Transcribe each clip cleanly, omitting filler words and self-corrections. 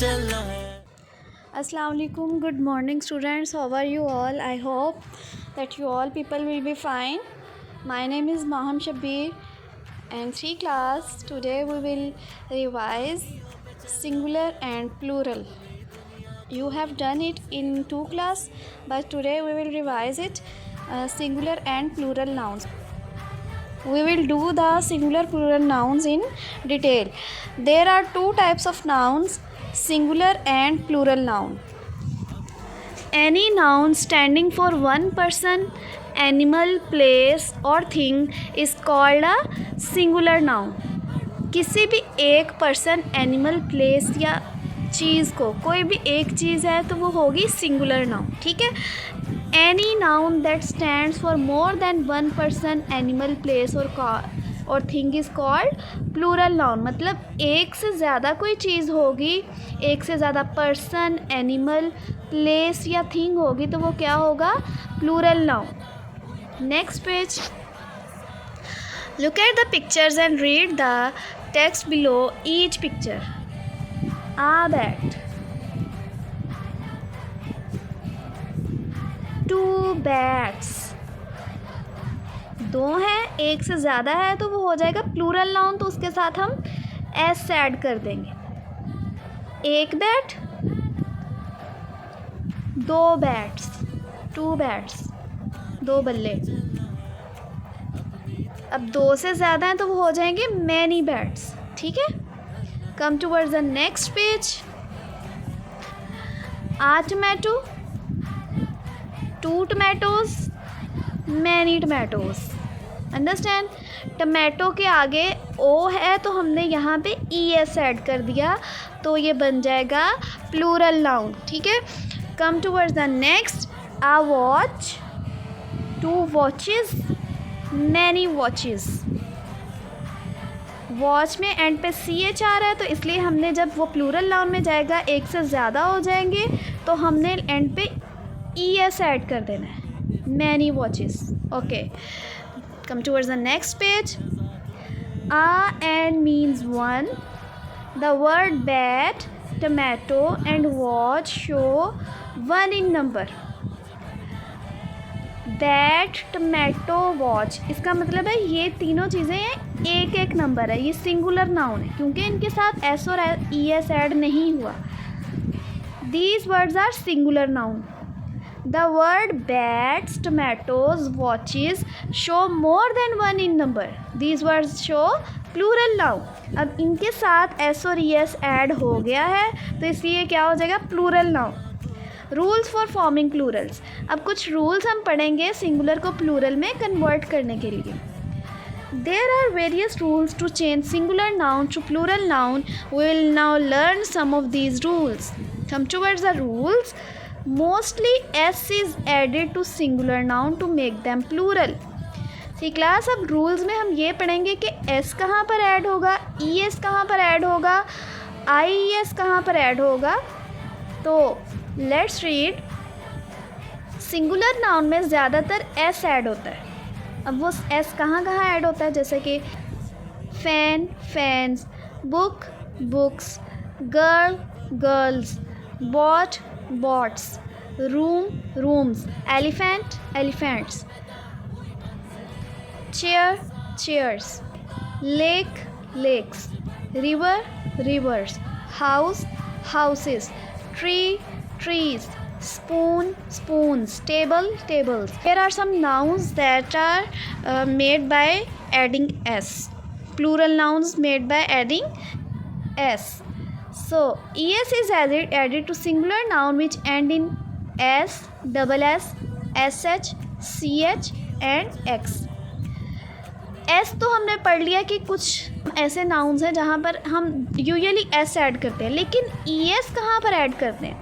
Assalamu alaikum. Good morning, students. How are you all? I hope that you all people will be fine. My name is Maham Shabir and 3 class. Today we will revise singular and plural. You have done it in 2 class, but today we will revise it singular and plural nouns. We will do the singular plural nouns in detail. There are 2 types of nouns, singular and plural noun. Any noun standing for one person, animal, place or thing is called a singular noun. किसी भी एक person, animal, place या चीज़ को, कोई भी एक चीज़ है तो वो होगी सिंगुलर नाउन. ठीक है. Any noun that stands for more than one person, animal, place और thing is called plural noun. मतलब एक से ज़्यादा कोई चीज़ होगी, एक से ज़्यादा पर्सन, एनिमल, प्लेस या थिंग होगी तो वो क्या होगा? Plural noun. Next page. Look at the pictures and read the text below each picture. A bat, 2 bats. 2 हैं, एक से ज़्यादा है तो वो हो जाएगा प्लूरल नाउन, तो उसके साथ हम एस ऐड कर देंगे. 1 बैट, 2 बैट्स, 2 बैट्स, 2 बल्ले. अब 2 से ज़्यादा हैं तो वो हो जाएंगे मैनी बैट्स. ठीक है. Come towards the next page. A tomato, 2 tomatoes, many tomatoes. Understand. Tomato के आगे ओ है तो हमने यहाँ पे ई एस ऐड कर दिया तो ये बन जाएगा प्लूरल नाउन. ठीक है. Come towards the next. A watch, 2 watches, many watches. Watch में एंड पे सी एच आ रहा है तो इसलिए हमने जब वो प्लूरल नाउन में जाएगा, एक से ज़्यादा हो जाएंगे तो हमने एंड पे ई एस ऐड कर देना है. Many watches. Okay. Come towards the next page. A and means 1. The word bat, tomato and watch show 1 in number. Bat, tomato, watch, इसका मतलब है ये तीनों चीज़ें एक एक नंबर है. ये सिंगुलर नाउन है क्योंकि इनके साथ एस और ई एस ऐड नहीं हुआ. These words are singular noun. The word bats, tomatoes, watches show more than 1 in number. These words show plural noun. अब इनके साथ एस और ई एस ऐड हो गया है तो इसलिए क्या हो जाएगा? Plural noun. Rules for forming plurals. अब कुछ रूल्स हम पढ़ेंगे सिंगुलर को प्लूरल में कन्वर्ट करने के लिए. There are various rules to change singular noun to plural noun. We will now learn some of these rules. Come towards the rules. Mostly S is added to singular noun to make them plural. ठीक class. अब rules में हम ये पढ़ेंगे कि S कहाँ पर add होगा, ई एस कहाँ पर ऐड होगा, आई ई एस कहाँ पर ऐड होगा. तो लेट्स रीड. सिंगुलर नाउन में ज़्यादातर एस ऐड होता है. अब वो एस कहाँ कहाँ ऐड होता है? जैसे कि fan, fans, book, books, girl, girls, boat, boats, room, rooms, elephant, elephants, chair, chairs, lake, lakes, river, rivers, house, houses, tree, trees, spoon, spoons, table, tables. Here are some nouns that are made by adding s. Plural nouns made by adding s. So es is added to singular noun which end in s, double s, sh, ch and x. S तो हमने पढ़ लिया कि कुछ ऐसे nouns हैं जहाँ पर हम यूजुअली एस ऐड करते हैं, लेकिन ई एस कहाँ पर ऐड करते हैं?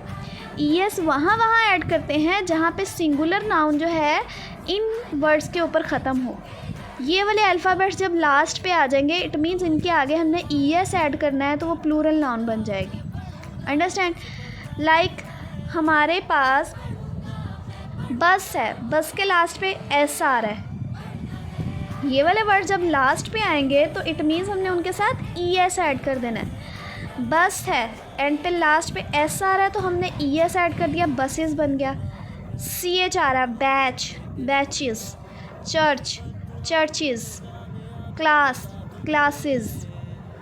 ई एस वहाँ ऐड करते हैं जहाँ पे सिंगुलर नाउन जो है इन वर्ड्स के ऊपर ख़त्म हो. ये वाले अल्फ़ाबेट्स जब लास्ट पे आ जाएंगे इट मीन्स इनके आगे हमने ई एस ऐड करना है तो वो प्लूरल नाउन बन जाएगी. अंडरस्टैंड. लाइक हमारे पास बस है, बस के लास्ट पे एस आ रहा है. ये वाले वर्ड जब लास्ट पे आएंगे तो इट मीन्स हमने उनके साथ ई एस ऐड कर देना है. बस है, एंड पे लास्ट पे एस आ रहा है तो हमने ई एस ऐड कर दिया, बसेस बन गया। सी एच आ रहा है, batch, batches. Church, churches. Class, classes.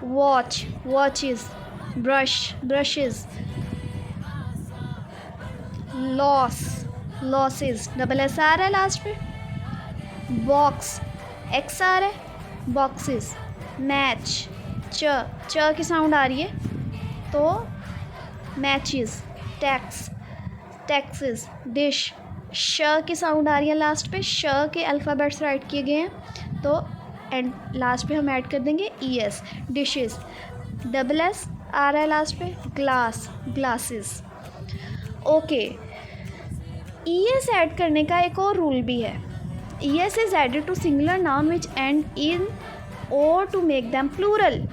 Watch, watches. Brush, brushes. Loss, losses. Double S आ रहा है लास्ट पे। बॉक्स, एक्स आ रहा है, बॉक्सेस। मैच, च की साउंड आ रही है तो मैचेस। Tax, taxes. डिश, श की साउंड आ रही है लास्ट पे, श के अल्फ़ाबेट्स राइट किए गए हैं तो एंड लास्ट पे हम ऐड कर देंगे E S, dishes. Double S आ रहा है लास्ट पे, glass, glasses. Okay, E S add करने का एक और रूल भी है। E S is added to singular noun which end in O to make them plural.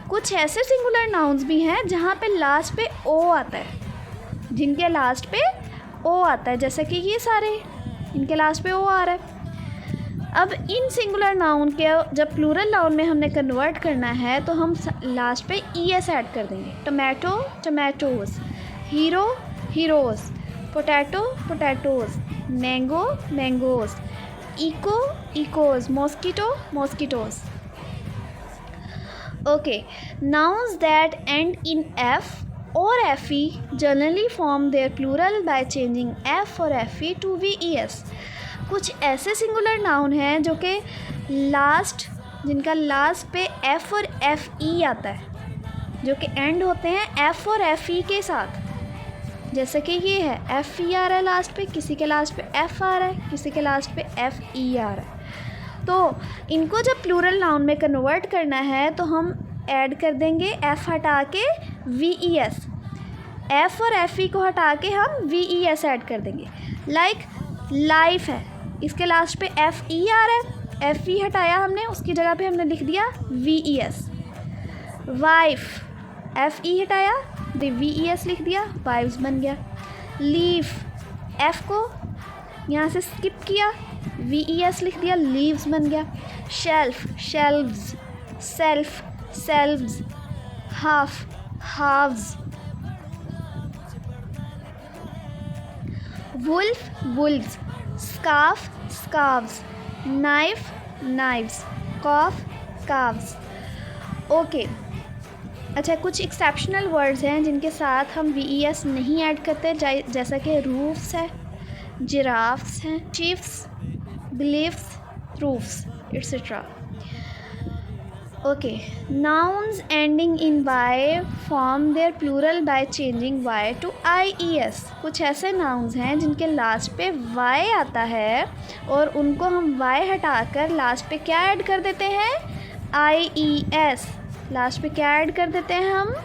कुछ ऐसे सिंगुलर नाउन्स भी हैं जहाँ पे लास्ट पे ओ आता है, जिनके लास्ट पे ओ आता है, जैसे कि ये सारे, इनके लास्ट पे ओ आ रहा है। अब इन सिंगुलर नाउन के जब प्लूरल नाउन में हमने कन्वर्ट करना है तो हम लास्ट पे ई एस ऐड कर देंगे। Tomato, tomatoes. Hero, heroes. Potato, potatoes. Mango, mangoes. Echo, echoes. Mosquito, mosquitoes. Okay, nouns that end in F or FE generally form their plural by changing F or FE to VES. कुछ ऐसे singular noun हैं जो कि जिनका last पे F और FE आता है, जो कि एंड होते हैं F और FE के साथ, जैसे कि ये है FE आ रहा है लास्ट पे, किसी के लास्ट पे F आ रहा है, किसी के लास्ट पे FE आ रहा है। तो इनको जब प्लूरल नाउन में कन्वर्ट करना है तो हम ऐड कर देंगे एफ़ हटा के वी ई एस, एफ़ और एफ़ ई को हटा के हम वी ई एस ऐड कर देंगे। लाइक लाइफ है, इसके लास्ट पे एफ़ ई आ रहा है, एफ़ ई हटाया हमने, उसकी जगह पे हमने लिख दिया we E S. Wife, F ई हटाया, वी ई एस लिख दिया, वाइफ्स बन गया। लीफ, एफ़ को यहाँ से स्किप किया, वी ई एस लिख दिया, लीव्स बन गया। Shelf, shelves. Self, selves. Half, halves. Wolf, wolves. Scarf, scarves. Knife, knives. Calf, calves. Okay, अच्छा, कुछ एक्सेप्शनल वर्ड्स हैं जिनके साथ हम वी ई एस नहीं ऐड करते, जैसा कि रूफ्स है, जिराफ्स हैं, chiefs, beliefs, roofs, etcetera. Okay, nouns ending in Y form their plural by changing Y to I E S. कुछ ऐसे नाउन्स हैं जिनके लास्ट पे वाई आता है और उनको हम वाई हटाकर लास्ट पे क्या ऐड कर देते हैं, आई ई एस। लास्ट पे क्या ऐड कर देते हैं हम,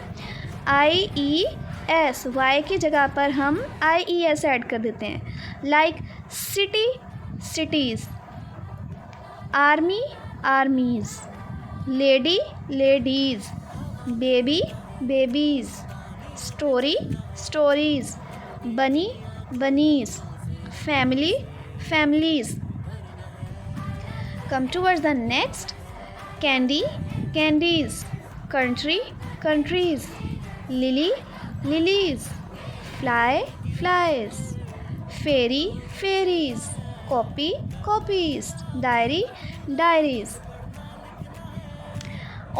आई ई एस। वाई की जगह पर हम आई ई एस ऐड कर देते हैं। Like city, cities. Army, armies. Lady, ladies. Baby, babies. Story, stories. Bunny, bunnies. Family, families. Come towards the next, candy, candies. Country, countries. Lily, lilies. Fly, flies. Ferry, ferries. Copy, copies. Diary, diaries.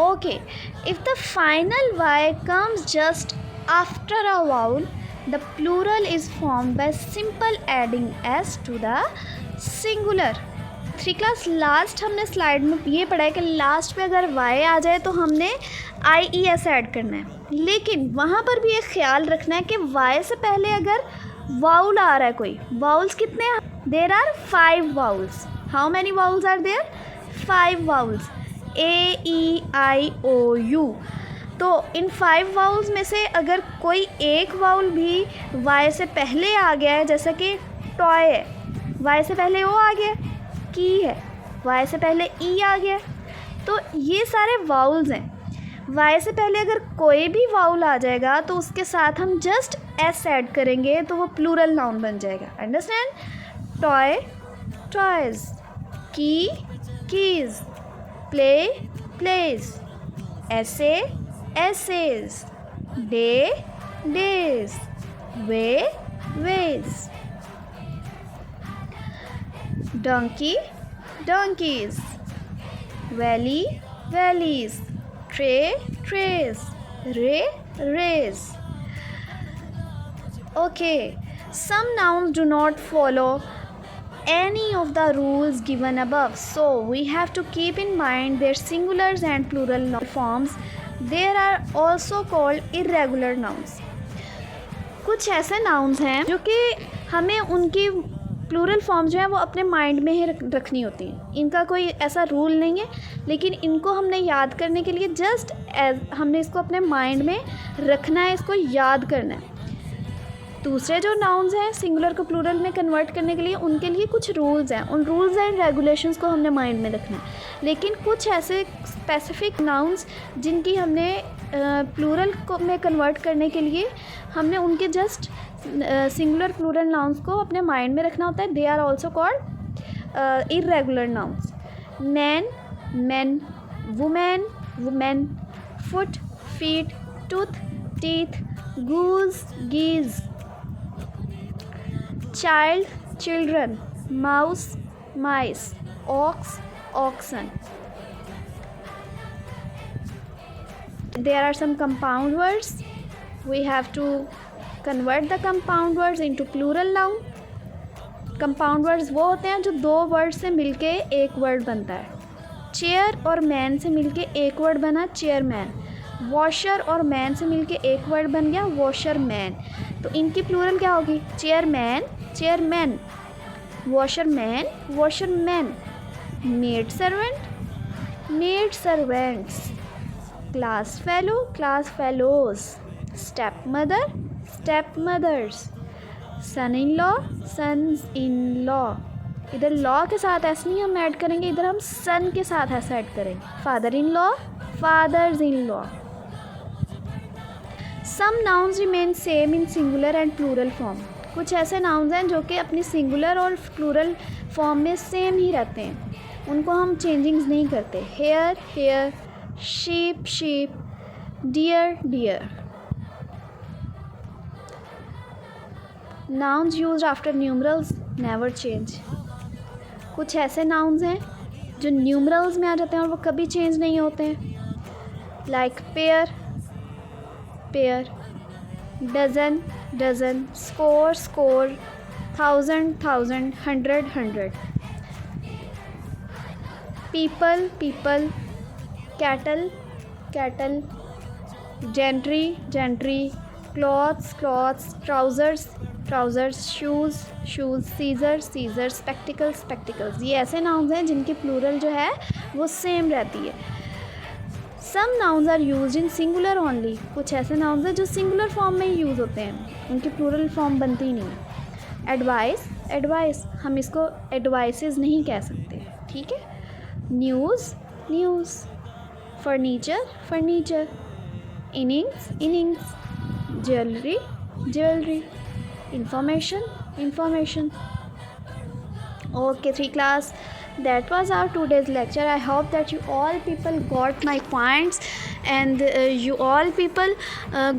Okay, if the final Y comes just after a vowel, the plural is formed by simple adding S to the singular. 3 class last हमने slide में ये पढ़ा है कि last पे अगर Y आ जाए तो हमने IES ऐड करना है, लेकिन वहाँ पर भी एक ख्याल रखना है कि Y से पहले अगर वाउल आ रहा है कोई, वाउल्स कितने हैं? There are 5 vowels. How many vowels are there? 5 vowels. AEIOU। तो इन 5 वाउल्स में से अगर कोई एक वाउल भी वाई से पहले आ गया है, जैसे कि टॉय है, वाई से पहले ओ आ गया, की है, वाई से पहले ई आ गया, तो ये सारे वाउल्स हैं। वाई से पहले अगर कोई भी वाउल आ जाएगा तो उसके साथ हम जस्ट एस ऐड करेंगे तो वो प्लूरल नाउन बन जाएगा। Understand? Toy, toys. Key, keys. Play, plays. Essay, essays। day, days, way, ways. Donkey, donkeys, valley, valleys, tray, trays, ray, rays. Okay, some nouns do not follow any of the rules given above, so we have to keep in mind their singulars and plural forms. They are also called irregular nouns. कुछ ऐसे nouns हैं जो कि हमें उनकी plural form जो है वो अपने माइंड में ही रखनी होती हैं. इनका कोई ऐसा रूल नहीं है, लेकिन इनको हमने याद करने के लिए जस्ट हमने इसको अपने माइंड में रखना है, इसको याद करना है. दूसरे जो नाउन्स हैं सिंगुलर को प्लूरल में कन्वर्ट करने के लिए उनके लिए कुछ रूल्स हैं. उन रूल्स एंड रेगुलेशंस को हमने माइंड में रखना है. लेकिन कुछ ऐसे स्पेसिफिक नाउन्स जिनकी हमने प्लूरल को में कन्वर्ट करने के लिए हमने उनके जस्ट सिंगुलर प्लूरल नाउन्स को अपने माइंड में रखना होता है. They are also called irregular nouns. Man, men, women, women, foot, feet, tooth, teeth, goose, geese, child, children, mouse, mice, ox, oxen. There are some compound words. We have to convert the compound words into plural noun. Compound words वो होते हैं जो दो word से मिलके एक word बनता है. चेयर और मैन से मिलके एक वर्ड बना चेयरमैन. वॉशर और मैन से मिलके एक वर्ड बन गया वॉशरमैन. तो इनकी प्लूरल क्या होगी? Chairman, chairmen, washerman, washermen, maid servant, maid servants, class fellow, class fellows, step mother, step mothers, son in law, sons in law. इधर लॉ के साथ ऐसे नहीं हम ऐड करेंगे, इधर हम सन के साथ ऐसा ऐड करेंगे. Father in law, fathers in law. Some nouns remain same in singular and plural form. कुछ ऐसे नाउन्स हैं जो कि अपनी सिंगुलर और प्लूरल फॉर्म में सेम ही रहते हैं, उनको हम चेंजिंग्स नहीं करते. Hair, hair, sheep, sheep, deer, deer. Nouns used after numerals never change. कुछ ऐसे नाउन्स हैं जो न्यूमरल्स में आ जाते हैं और वो कभी चेंज नहीं होते हैं. Like pair, pair, dozen, dozen, score, score, thousand, thousand, hundred, hundred. People, people, cattle, cattle, gentry, gentry, clothes, clothes, trousers, trousers, shoes, shoes, scissors, scissors, spectacles, spectacles. ये ऐसे नाउन्स हैं जिनकी प्लूरल जो है वो सेम रहती है. Some nouns are used in singular only. कुछ ऐसे नाउन्स हैं जो सिंगुलर फॉर्म में ही यूज़ होते हैं, उनकी प्लूरल फॉर्म बनती ही नहीं है. एडवाइस, एडवाइस, हम इसको एडवाइसेस नहीं कह सकते, ठीक है. News, news. Furniture, furniture. Innings, innings. Jewellery, jewellery. Information, information. Okay, 3 class, that was our today's lecture. I hope that you all people got my points and you all people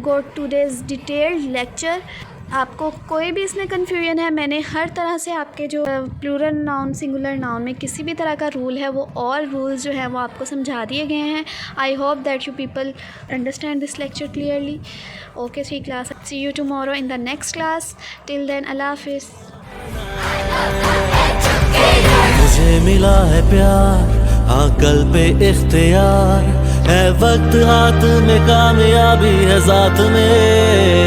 got today's detailed lecture. आपको कोई भी इसमें confusion है, मैंने हर तरह से आपके जो प्लूरल नाउन, सिंगुलर नाउन में किसी भी तरह का रूल है वो ऑल रूल्स जो हैं वो आपको समझा दिए गए हैं. I hope that you people understand this lecture clearly. Okay 3 class, see you tomorrow in the next class. Till then Allah हाफिज़. मुझे मिला है प्यार, अकल पे इख्तियार है, वक्त हाथ में, कामयाबी है ज़ात में.